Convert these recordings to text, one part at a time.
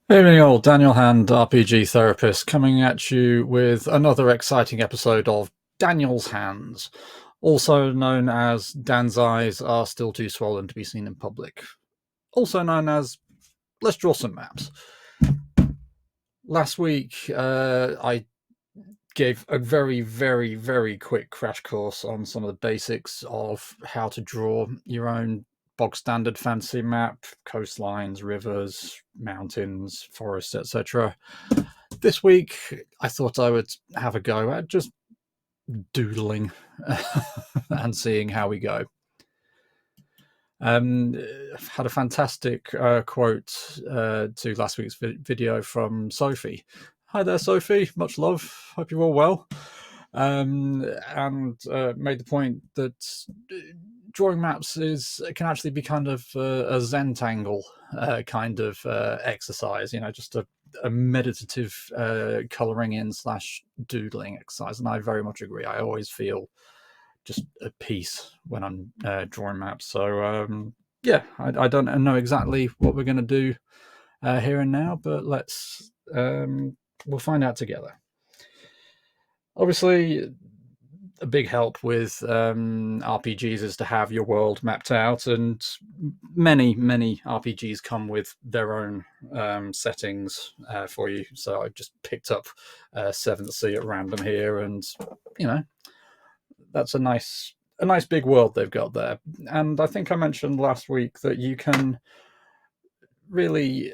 Evening, all. Daniel Hand, RPG therapist, coming at you with another exciting episode of Daniel's Hands, also known as Dan's eyes are still too swollen to be seen in public, also known as let's draw some maps. Last week, I gave a very, very, very quick crash course on some of the basics of how to draw your own bog standard fantasy map, coastlines, rivers, mountains, forests, etc. This week, I thought I would have a go at just doodling and seeing how we go. I've had a fantastic quote to last week's video from Sophie. Hi there, Sophie. Much love. Hope you're all well. And made the point that drawing maps can actually be kind of a Zentangle kind of exercise. You know, just a meditative colouring in / doodling exercise, and I very much agree. I always feel just at peace when I'm drawing maps. So yeah, I don't know exactly what we're going to do here and now, but we'll find out together. Obviously, a big help with RPGs is to have your world mapped out, and many RPGs come with their own settings for you. So I just picked up Seventh Sea at random here, and you know that's a nice big world they've got there. And I think I mentioned last week that you can really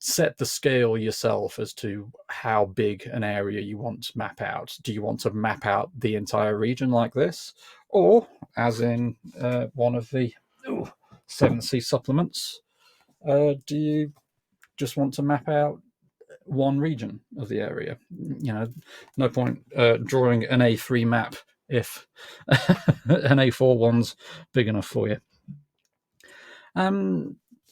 set the scale yourself as to how big an area you want to map out. Do you want to map out the entire region like this, or as in one of the Seventh Sea supplements, do you just want to map out one region of the area? You know, no point drawing an A3 map if an A4 one's big enough for you.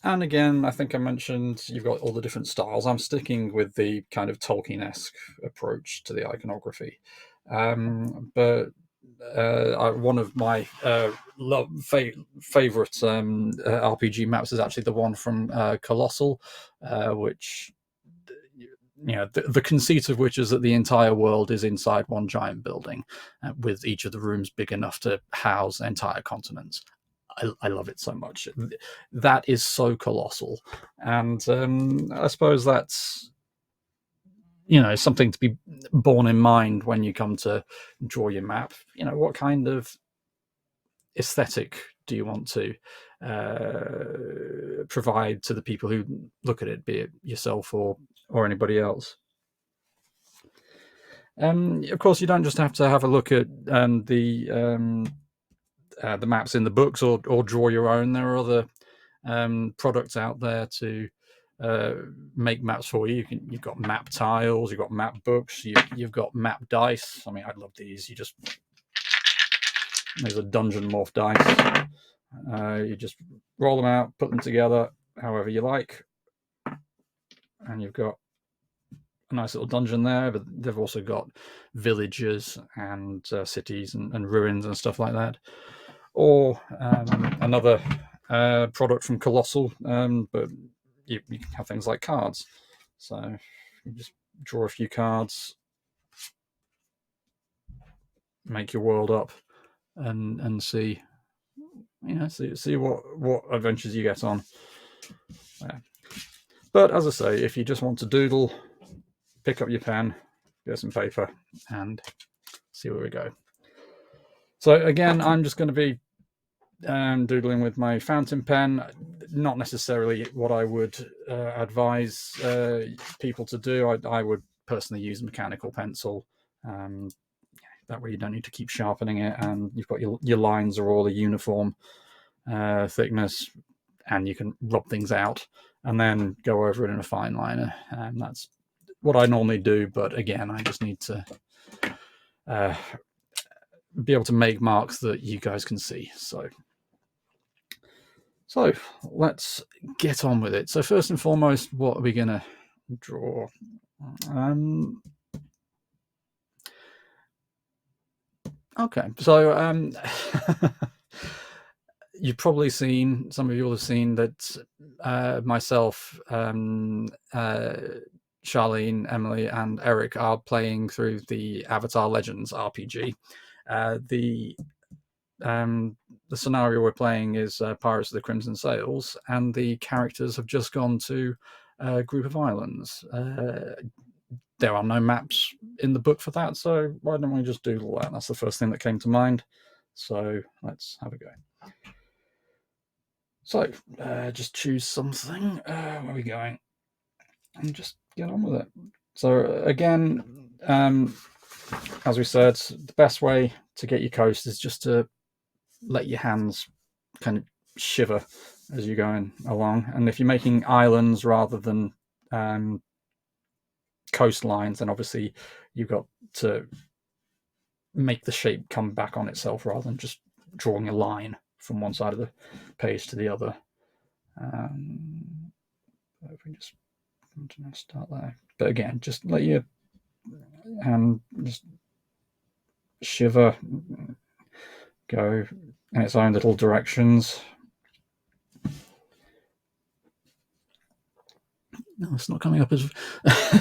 And again, I think I mentioned you've got all the different styles. I'm sticking with the kind of Tolkien-esque approach to the iconography. But one of my favorite RPG maps is actually the one from Colossal, which the conceit of which is that the entire world is inside one giant building, with each of the rooms big enough to house entire continents. I love it so much. That is so colossal, and I suppose that's something to be borne in mind when you come to draw your map. What kind of aesthetic do you want to provide to the people who look at it, be it yourself or anybody else? Of course, you don't just have to have a look at the maps in the books or draw your own. There are other products out there to make maps for you. You've got map tiles, you've got map books, you've got map dice. I mean, I love these. There's a dungeon morph dice. You just roll them out, put them together however you like, and you've got a nice little dungeon there. But they've also got villages and cities and ruins and stuff like that. Or another product from Colossal, but you can have things like cards. So you just draw a few cards, make your world up, and see what adventures you get on. Yeah. But as I say, if you just want to doodle, pick up your pen, get some paper, and see where we go. So again, I'm just going to be doodling with my fountain pen. Not necessarily what I would advise people to do. I would personally use a mechanical pencil. That way you don't need to keep sharpening it, and you've got your lines are all a uniform thickness, and you can rub things out and then go over it in a fine liner. And that's what I normally do. But again, I just need to be able to make marks that you guys can see. So let's get on with it. So first and foremost, what are we going to draw? Okay, so you've probably seen, some of you will have seen that myself, Charlene, Emily, and Eric are playing through the Avatar Legends RPG. The scenario we're playing is Pirates of the Crimson Sails, and the characters have just gone to a group of islands. There are no maps in the book for that, so why don't we just doodle that? That's the first thing that came to mind. So let's have a go. So just choose something. Where are we going? And just get on with it. So again, as we said, the best way to get your coast is just to let your hands kind of shiver as you're going along. And if you're making islands rather than coastlines, then obviously you've got to make the shape come back on itself rather than just drawing a line from one side of the page to the other. If we just start there. But again, just let your hand just shiver, go in its own little directions. No, it's not coming up as.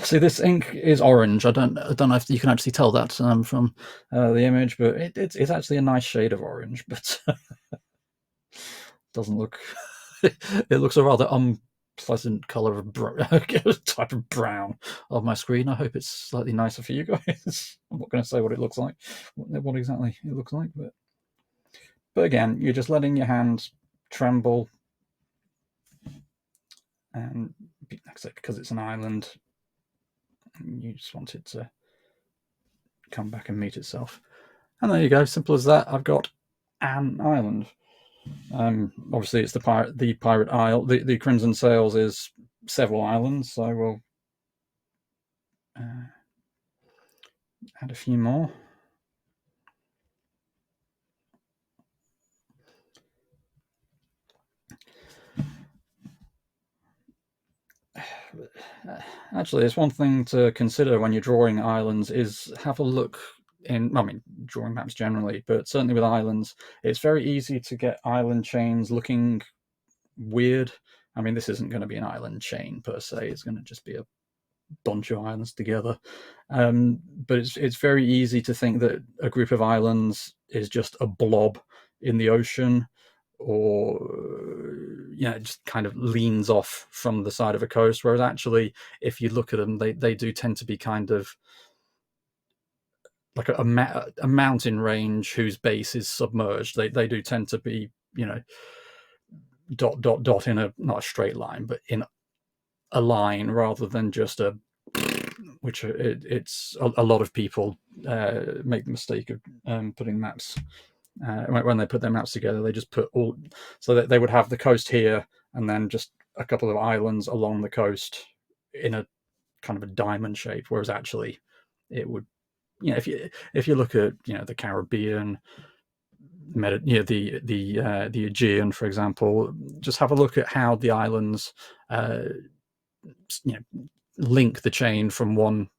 See, this ink is orange. I don't know if you can actually tell that from the image, but it's actually a nice shade of orange, but doesn't look. It looks a rather unpleasant color of type of brown on my screen. I hope it's slightly nicer for you guys. I'm not going to say what it looks like, what exactly it looks like, but again, you're just letting your hands tremble, and because it's an island, you just want it to come back and meet itself. And there you go, simple as that. I've got an island. Obviously, it's the pirate isle. The Crimson Sails is several islands, so we'll add a few more. Actually, it's one thing to consider when you're drawing islands is have a look drawing maps generally, but certainly with islands, it's very easy to get island chains looking weird. I mean, this isn't going to be an island chain per se. It's going to just be a bunch of islands together. But it's very easy to think that a group of islands is just a blob in the ocean, or it just kind of leans off from the side of a coast, whereas actually if you look at them, they do tend to be kind of like a mountain range whose base is submerged. They do tend to be dot dot dot in not a straight line, but in a line rather than just a which it's a lot of people make the mistake of putting maps when they put their maps together. They just put all, so that they would have the coast here and then just a couple of islands along the coast in a kind of a diamond shape, whereas actually it would, if you look at the Caribbean, the Aegean, for example, just have a look at how the islands link the chain from one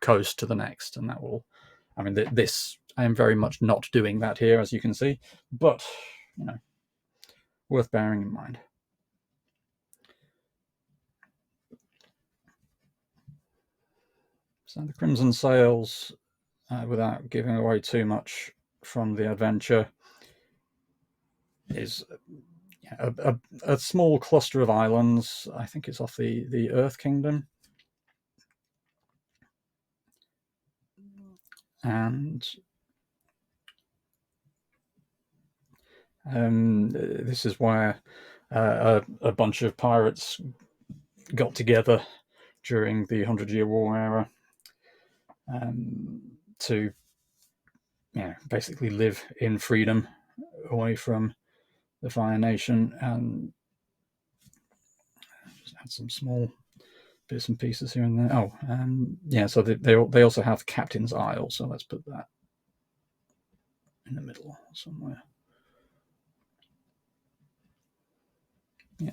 coast to the next, and that will, this, I am very much not doing that here, as you can see, but worth bearing in mind. So the Crimson Sails, without giving away too much from the adventure, is a small cluster of islands. I think it's off the Earth Kingdom, and this is where a bunch of pirates got together during the 100-Year War era to basically live in freedom away from the Fire Nation, and just add some small bits and pieces here and there. So they also have Captain's Isle, so let's put that in the middle somewhere.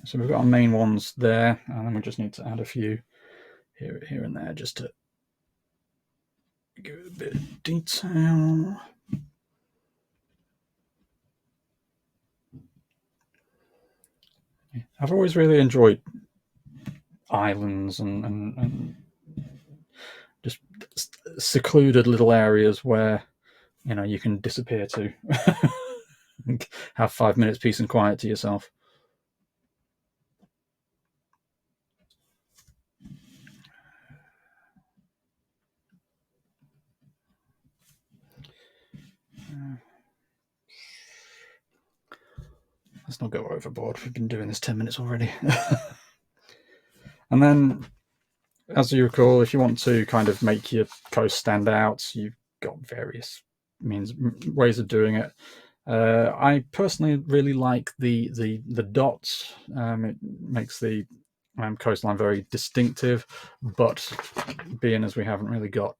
So we've got our main ones there, and then we just need to add a few here and there just to give it a bit of detail. I've always really enjoyed islands and just secluded little areas where you can disappear to, have 5 minutes peace and quiet to yourself. Let's not go overboard. We've been doing this 10 minutes already. And then, as you recall, if you want to kind of make your coast stand out, you've got various ways of doing it. I personally really like the dots. It makes the coastline very distinctive, but being as we haven't really got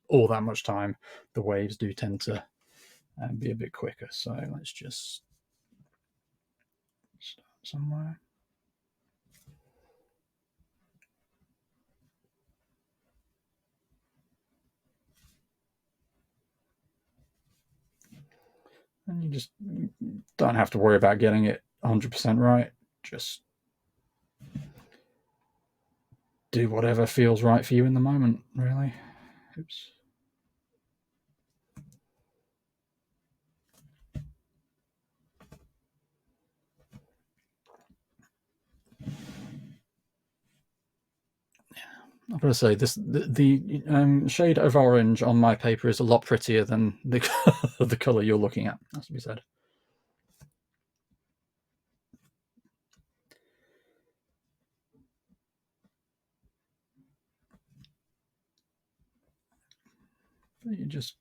all that much time, the waves do tend to be a bit quicker. So let's just start somewhere. And you just don't have to worry about getting it 100% right. Just do whatever feels right for you in the moment, really. Oops. I've got to say, the shade of orange on my paper is a lot prettier than the the color you're looking at. Has to be said. You just,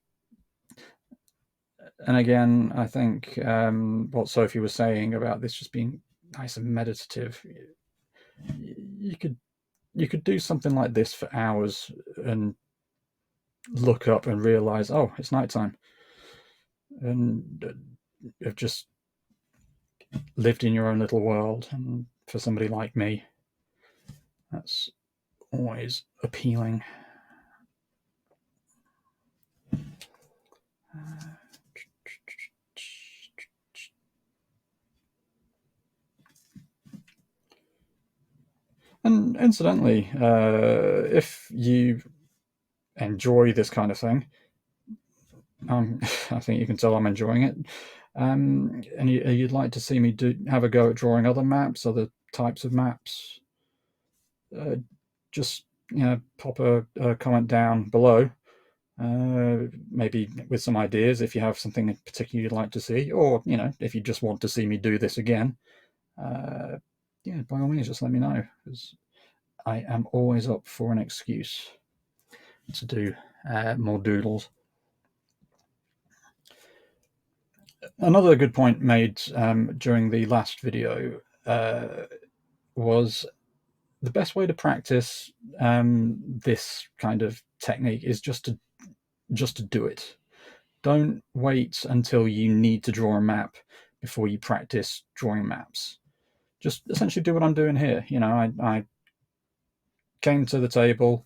and again, I think what Sophie was saying about this just being nice and meditative. You could do something like this for hours and look up and realize, oh, it's nighttime, and have just lived in your own little world. And for somebody like me, that's always appealing. And incidentally, if you enjoy this kind of thing, I think you can tell I'm enjoying it. And you'd like to see me have a go at drawing other maps, other types of maps, just pop a comment down below. Maybe with some ideas if you have something in particular you'd like to see, or if you just want to see me do this again, yeah, by all means, just let me know, because I am always up for an excuse to do more doodles. Another good point made during the last video was the best way to practice this kind of technique is just to do it. Don't wait until you need to draw a map before you practice drawing maps. Just essentially do what I'm doing here. I came to the table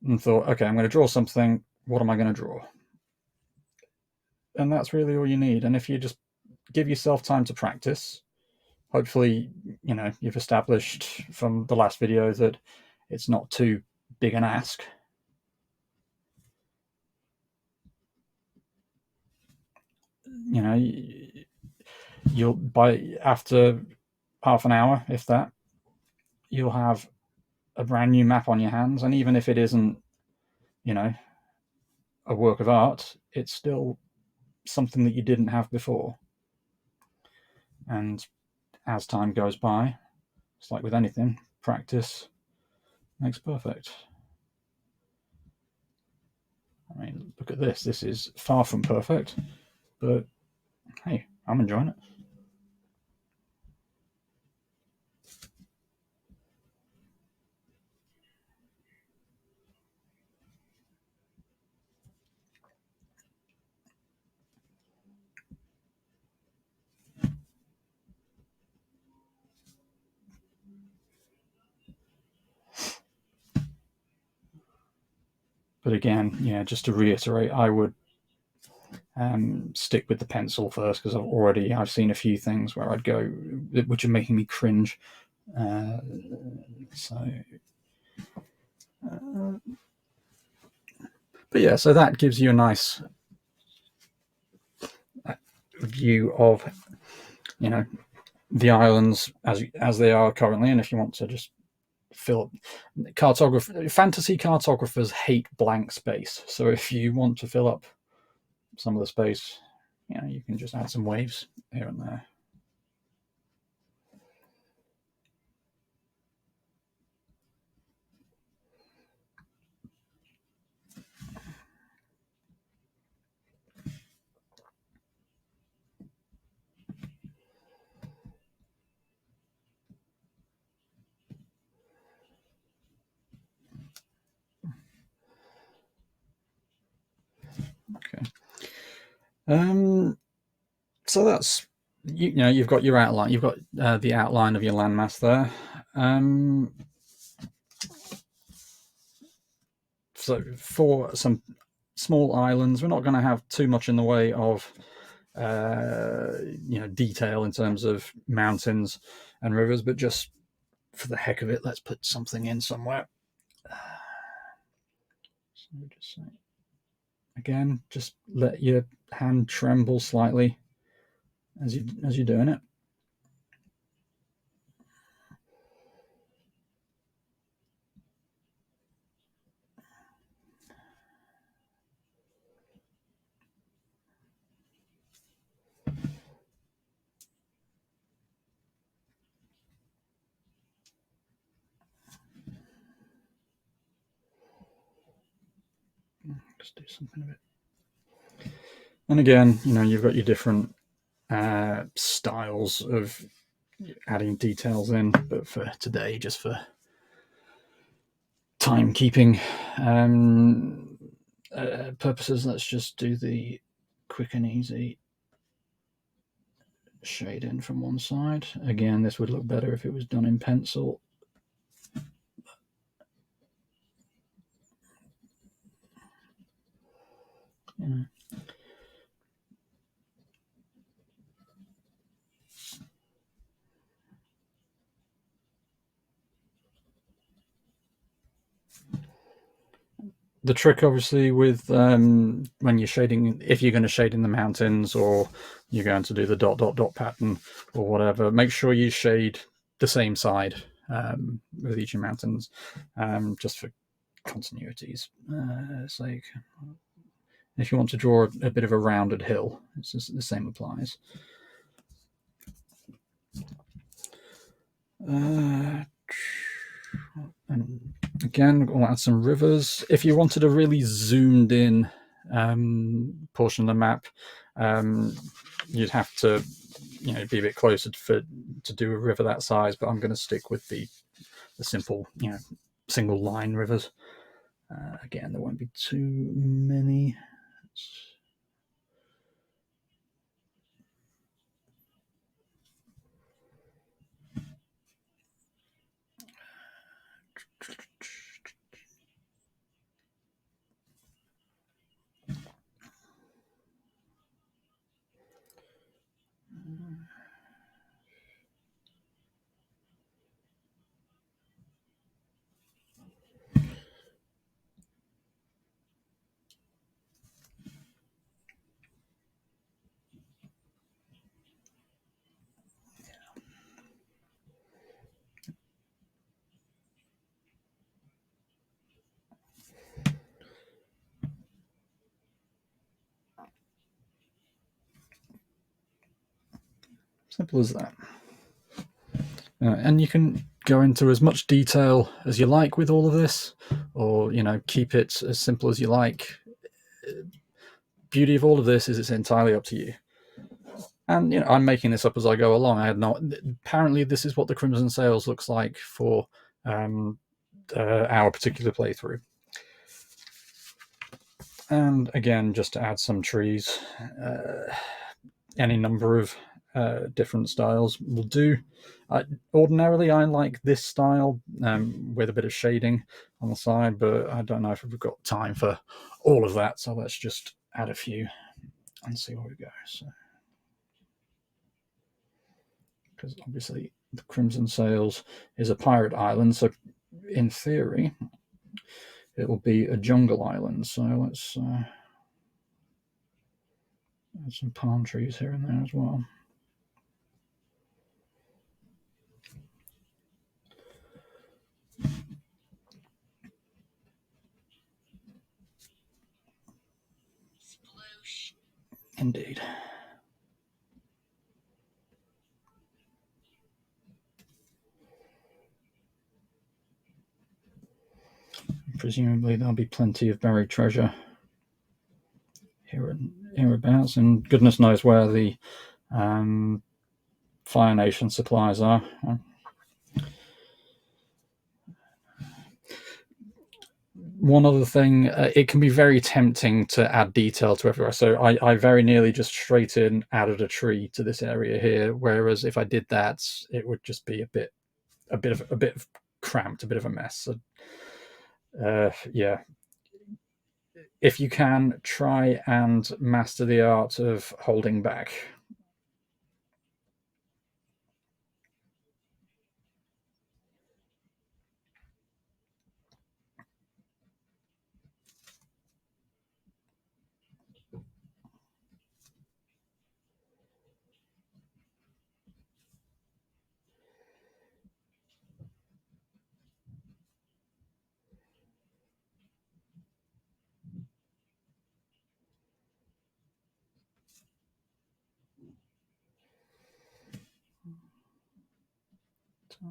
and thought, okay, I'm going to draw something. What am I going to draw? And that's really all you need. And if you just give yourself time to practice, hopefully, you've established from the last video that it's not too big an ask. You'll, by after half an hour, if that, you'll have a brand new map on your hands. And even if it isn't, a work of art, it's still something that you didn't have before. And as time goes by, it's like with anything, practice makes perfect. I mean, look at this. This is far from perfect, but hey, I'm enjoying it. But again, just to reiterate, I would stick with the pencil first, because I've seen a few things where I'd go, which are making me cringe. But yeah, so that gives you a nice view of, the islands as they are currently. And if you want to just fantasy cartographers hate blank space. So if you want to fill up some of the space, you can just add some waves here and there. Okay. So that's, you've got your outline. You've got the outline of your landmass there. So for some small islands, we're not going to have too much in the way of detail in terms of mountains and rivers, but just for the heck of it, let's put something in somewhere. So just say, again, just let your hand tremble slightly as you're doing it. Just do something of it. And again, you've got your different styles of adding details in, but for today, just for timekeeping purposes, let's just do the quick and easy shade in from one side. Again, this would look better if it was done in pencil. The trick, obviously, with when you're shading, if you're going to shade in the mountains or you're going to do the dot dot dot pattern or whatever, make sure you shade the same side with each of your mountains, just for continuity's sake. If you want to draw a bit of a rounded hill, it's just, the same applies. And again, we'll add some rivers. If you wanted a really zoomed in portion of the map, you'd have to be a bit closer to do a river that size, but I'm going to stick with the simple single line rivers. Again, there won't be too many. Simple as that. And you can go into as much detail as you like with all of this, or keep it as simple as you like. Beauty of all of this is it's entirely up to you. And I'm making this up as I go along. I had no. Apparently, this is what the Crimson Sails looks like for our particular playthrough. And again, just to add some trees, any number of different styles will do. Ordinarily, I like this style with a bit of shading on the side, but I don't know if we've got time for all of that, so let's just add a few. and see where we go. So, because obviously the Crimson Sails is a pirate island, so in theory it will be a jungle island. So let's add some palm trees here and there as well. Indeed. Presumably there'll be plenty of buried treasure hereabouts, and goodness knows where the Fire Nation supplies are. One other thing, it can be very tempting to add detail to everywhere. So I very nearly just straight in added a tree to this area here, whereas if I did that, it would just be a bit of cramped, a bit of a mess. So, yeah, if you can, try and master the art of holding back.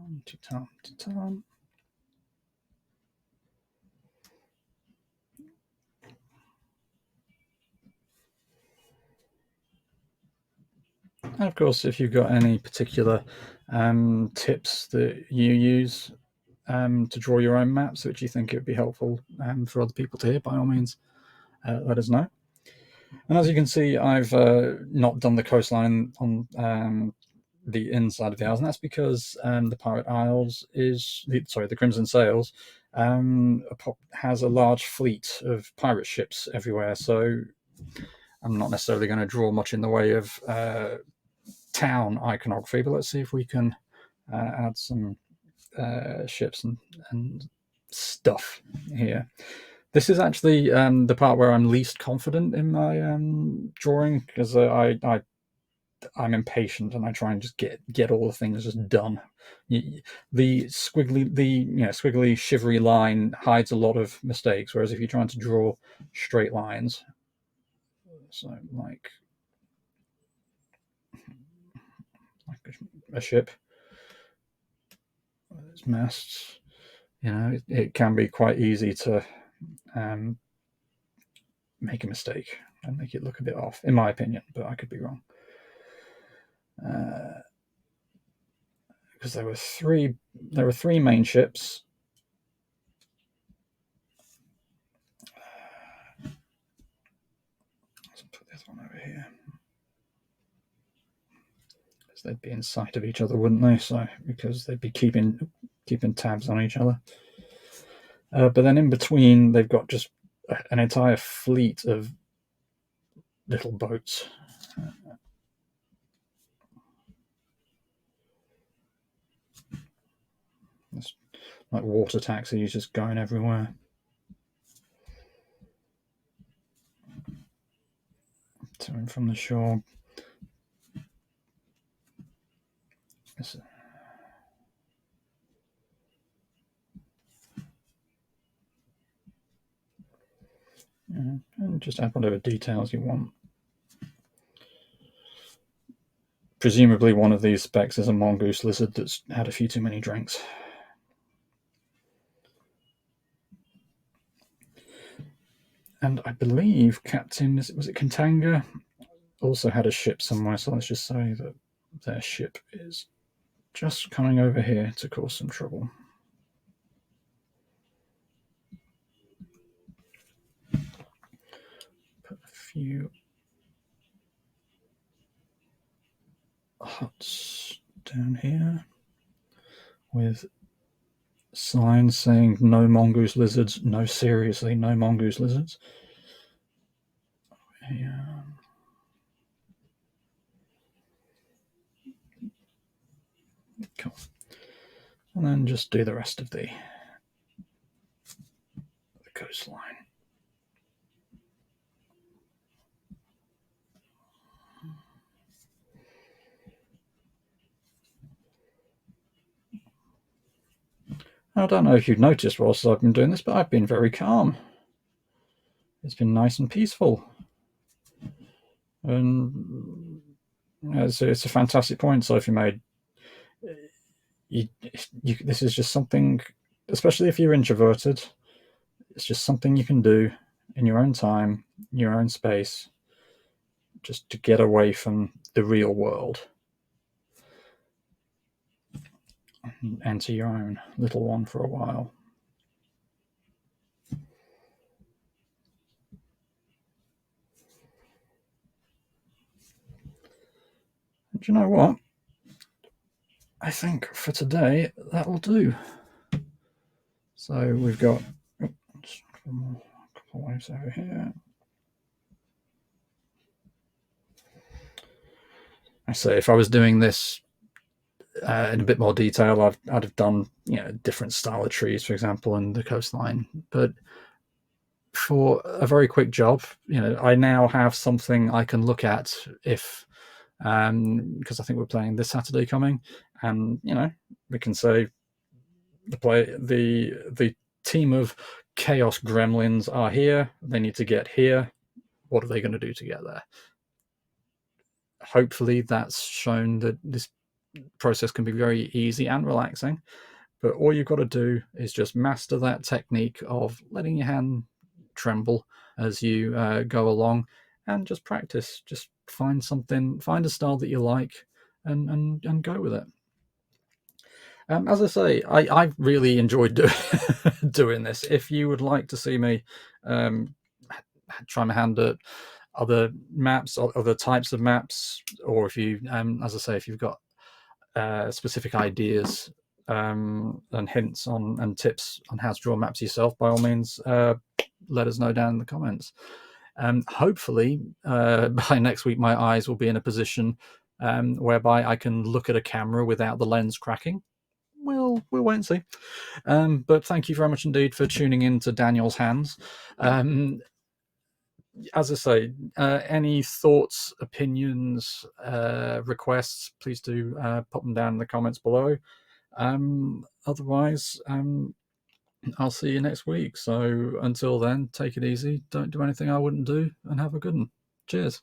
And of course, if you've got any particular tips that you use to draw your own maps, which you think it would be helpful for other people to hear, by all means, let us know. And as you can see, I've not done the coastline on the inside of the Isles, and that's because the Pirate Isles the Crimson Sails has a large fleet of pirate ships everywhere. So I'm not necessarily going to draw much in the way of town iconography, but let's see if we can add some ships and stuff here. This is actually the part where I'm least confident in my drawing, because I'm impatient and I try and just get all the things just done. The squiggly, shivery line hides a lot of mistakes, whereas if you're trying to draw straight lines, so like a ship, its masts, it can be quite easy to make a mistake and make it look a bit off, in my opinion, but I could be wrong. Because there were three main ships. Let's put this one over here, because they'd be in sight of each other, wouldn't they? So because they'd be keeping tabs on each other. But then in between, they've got just an entire fleet of little boats. It's like water taxis just going everywhere. To and from the shore. And just add whatever details you want. Presumably one of these specs is a mongoose lizard that's had a few too many drinks. And I believe Captain, was it Kantanga, also had a ship somewhere, so let's just say that their ship is just coming over here to cause some trouble. Put a few huts down here with signs saying no mongoose lizards. No, seriously, no mongoose lizards. Yeah. Cool. And then just do the rest of the coastline. I don't know if you've noticed whilst I've been doing this, but I've been very calm. It's been nice and peaceful. And it's a fantastic point Sophie made. This is just something, especially if you're introverted, it's just something you can do in your own time, in your own space, just to get away from the real world and enter your own little one for a while. And you know what? I think for today that'll do. So we've got a couple waves over here. I say if I was doing this in a bit more detail, I'd have done different style of trees, for example, and the coastline. But for a very quick job, I now have something I can look at if because I think we're playing this Saturday coming, and we can say the team of chaos gremlins are here. They need to get here. What are they going to do to get there? Hopefully, that's shown that this process can be very easy and relaxing. But all you've got to do is just master that technique of letting your hand tremble as you go along, and just practice. Just find a style that you like, and go with it. As I say, I really enjoyed doing this. If you would like to see me try my hand at other maps, or other types of maps, or if you, as I say, if you've got specific ideas and hints on and tips on how to draw maps yourself, by all means, let us know down in the comments. Hopefully, by next week, my eyes will be in a position whereby I can look at a camera without the lens cracking. We'll wait and see. But thank you very much indeed for tuning in to Daniel's Hands. As I say, any thoughts, opinions, requests, please do pop them down in the comments below. Otherwise, I'll see you next week. So until then, take it easy. Don't do anything I wouldn't do, and have a good one. Cheers.